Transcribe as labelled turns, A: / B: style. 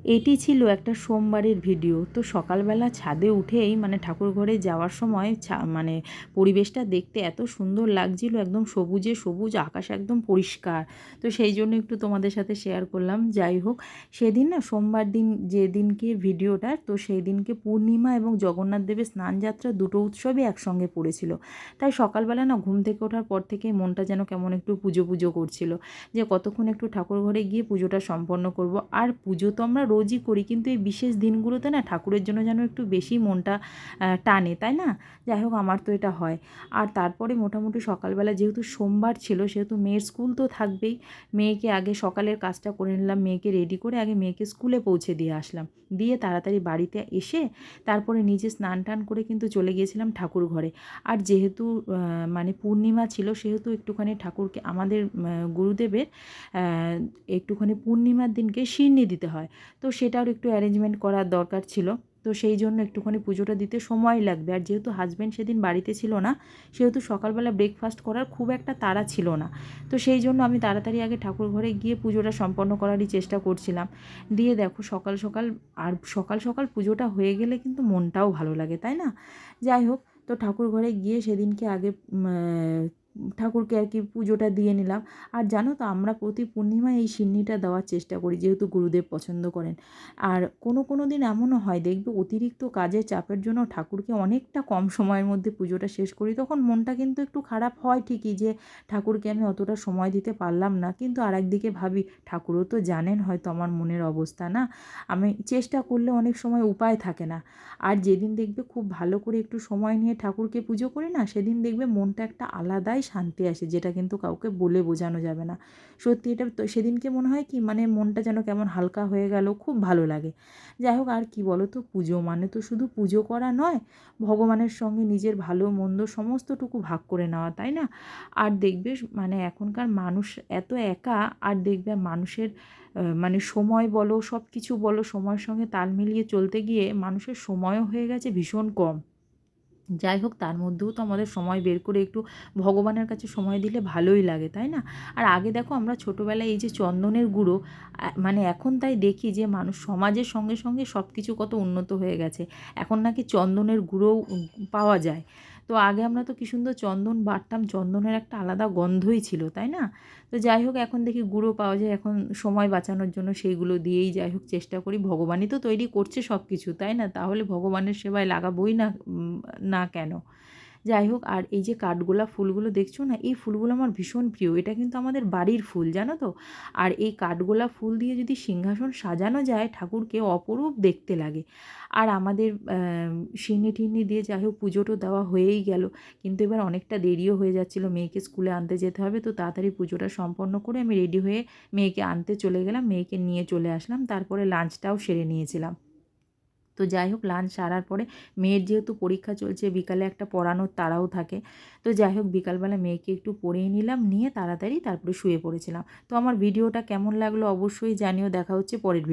A: এটি ছিল একটা সোমবারের ভিডিও। তো সকালবেলা ছাদে উঠেই মানে ঠাকুর ঘরে যাওয়ার সময় মানে পরিবেশটা দেখতে এত সুন্দর লাগছিল, একদম সবুজে সবুজ, আকাশ একদম পরিষ্কার। তো সেই জন্য একটু তোমাদের সাথে শেয়ার করলাম। যাই হোক, সেদিন না সোমবার দিন যেদিনকে ভিডিওটা, তো সেই দিনকে পূর্ণিমা এবং জগন্নাথ দেবের স্নানযাত্রা দুটো উৎসবই একসঙ্গে পড়েছিল। তাই সকালবেলা না ঘুম থেকে ওঠার পর থেকেই মনটা যেন কেমন একটু পুজো পুজো করছিল, যে কতক্ষণ একটু ঠাকুর ঘরে গিয়ে পুজোটা সম্পন্ন করব। আর পুজো তো আমরা রোজই করি, কিন্তু এই বিশেষ দিনগুলোতে না ঠাকুরের জন্য যেন একটু বেশি মনটা টানে, তাই না? যাই হোক, আমার তো এটা হয়। আর তারপরে মোটামুটি সকালবেলা যেহেতু সোমবার ছিল, সেহেতু মেয়ের স্কুল তো থাকবেই। মেয়েকে আগে সকালের কাজটা করে নিলাম, মেয়েকে রেডি করে আগে মেয়েকে স্কুলে পৌঁছে দিয়ে আসলাম। দিয়ে তাড়াতাড়ি বাড়িতে এসে তারপরে নিজে স্নান টান করে কিন্তু চলে গিয়েছিলাম ঠাকুর ঘরে। আর যেহেতু মানে পূর্ণিমা ছিল, সেহেতু একটুখানি ঠাকুরকে আমাদের গুরুদেবের একটুখানি পূর্ণিমার দিনকে সিন্নি দিতে হয়। তো সেটার একটু অ্যারেঞ্জমেন্ট করার দরকার ছিল। তো সেই জন্য একটুখানি পুজোটা দিতে সময় লাগবে। আর যেহেতু হাজব্যান্ড সেদিন বাড়িতে ছিল না, সেহেতু সকালবেলা ব্রেকফাস্ট করার খুব একটা তাড়া ছিল না। তো সেই জন্য আমি তাড়াতাড়ি আগে ঠাকুর ঘরে গিয়ে পুজোটা সম্পন্ন করারই চেষ্টা করছিলাম। দিয়ে দেখো সকাল সকাল, আর সকাল সকাল পুজোটা হয়ে গেলে কিন্তু মনটাও ভালো লাগে, তাই না? যাই হোক, তো ঠাকুর ঘরে গিয়ে সেদিনকে আগে ঠাকুরকে আর কি পুজোটা দিয়ে নিলাম। আর জানো তো, আমরা প্রতি পূর্ণিমায় এই সিন্নিটা দেওয়ার চেষ্টা করি, যেহেতু গুরুদেব পছন্দ করেন। আর কোনো দিন এমনও হয়, দেখবে অতিরিক্ত কাজের চাপের জন্য ঠাকুরকে অনেকটা কম সময়ের মধ্যে পুজোটা শেষ করি, তখন মনটা কিন্তু একটু খারাপ হয় ঠিকই, যে ঠাকুরকে আমি অতটা সময় দিতে পারলাম না। কিন্তু আর একদিকে ভাবি, ঠাকুরও তো জানেন হয়তো আমার মনের অবস্থা, না? আমি চেষ্টা করলে অনেক সময় উপায় থাকে না। আর যেদিন দেখবে খুব ভালো করে একটু সময় নিয়ে ঠাকুরকে পুজো করি না, সেদিন দেখবে মনটা একটা আলাদাই শান্তি আসে, যেটা কিন্তু কাউকে বলে বোঝানো যাবে না। সত্যি এটা তো সেদিনকে মনে হয় কি, মানে মনটা যেন কেমন হালকা হয়ে গেল, খুব ভালো লাগে। যাই হোক, আর কি বলো তো, পুজো মানে তো শুধু পুজো করা নয়, ভগবানের সঙ্গে নিজের ভালো মন্দ সমস্তটুকু ভাগ করে নেওয়া, তাই না? আর দেখবে মানে এখনকার মানুষ এত একা, আর দেখবে মানুষের মানে সময় বলো, সব কিছু বলো, সময়ের সঙ্গে তাল মিলিয়ে চলতে গিয়ে মানুষের সময়ও হয়ে গেছে ভীষণ কম। যাই হোক, তার মধ্যেও তো আমাদের সময় বের করে একটু ভগবানের কাছে সময় দিলে ভালোই লাগে, তাই না? আর আগে দেখো, আমরা ছোটোবেলায় এই যে চন্দনের গুঁড়ো, মানে এখন তাই দেখি যে মানুষ সমাজের সঙ্গে সঙ্গে সব কিছু কত উন্নত হয়ে গেছে। এখন নাকি চন্দনের গুঁড়োও পাওয়া যায়। তো আগে আমরা তো কী সুন্দর চন্দন বাটতাম, চন্দনের একটা আলাদা গন্ধই ছিল, তাই না? তো যাই হোক, এখন দেখি গুঁড়ো পাওয়া যায়, এখন সময় বাঁচানোর জন্য সেইগুলো দিয়েই যাই হোক চেষ্টা করি। ভগবানই তো তৈরি করছে সব কিছু, তাই না? তাহলে ভগবানের সেবায় লাগাবোই না, না কেন? যাই হোক, আর এই যে কাঠগোলাপ ফুলগুলো দেখছো না, এই ফুলগুলো আমার ভীষণ প্রিয়। এটা কিন্তু আমাদের বাড়ির ফুল, জানো তো? আর এই কাঠগোলাপ ফুল দিয়ে যদি সিংহাসন সাজানো যায়, ঠাকুরকে অপরূপ দেখতে লাগে। আর আমাদের সিন্নি টিন্নি দিয়ে যাই হোক পুজোটো দেওয়া হয়েই গেল। কিন্তু এবার অনেকটা দেরিও হয়ে যাচ্ছিলো, মেয়েকে স্কুলে আনতে যেতে হবে। তো তাড়াতাড়ি পুজোটা সম্পন্ন করে আমি রেডি হয়ে মেয়েকে আনতে চলে গেলাম, মেয়েকে নিয়ে চলে আসলাম। তারপরে লাঞ্চটাও সেরে নিয়েছিলাম। তো যাই হোক, লাঞ্চ সারার পরে মেয়ের যেহেতু পরীক্ষা চলছে, বিকালে একটা পড়ানোর তাড়াও থাকে। তো যাই হোক, বিকালবেলা মেয়েকে একটু পড়িয়ে নিলাম, নিয়ে তাড়াতাড়ি তারপরে শুয়ে পড়েছিলাম। তো আমার ভিডিওটা কেমন লাগলো অবশ্যই জানিও। দেখা হচ্ছে পরের ভিডিও।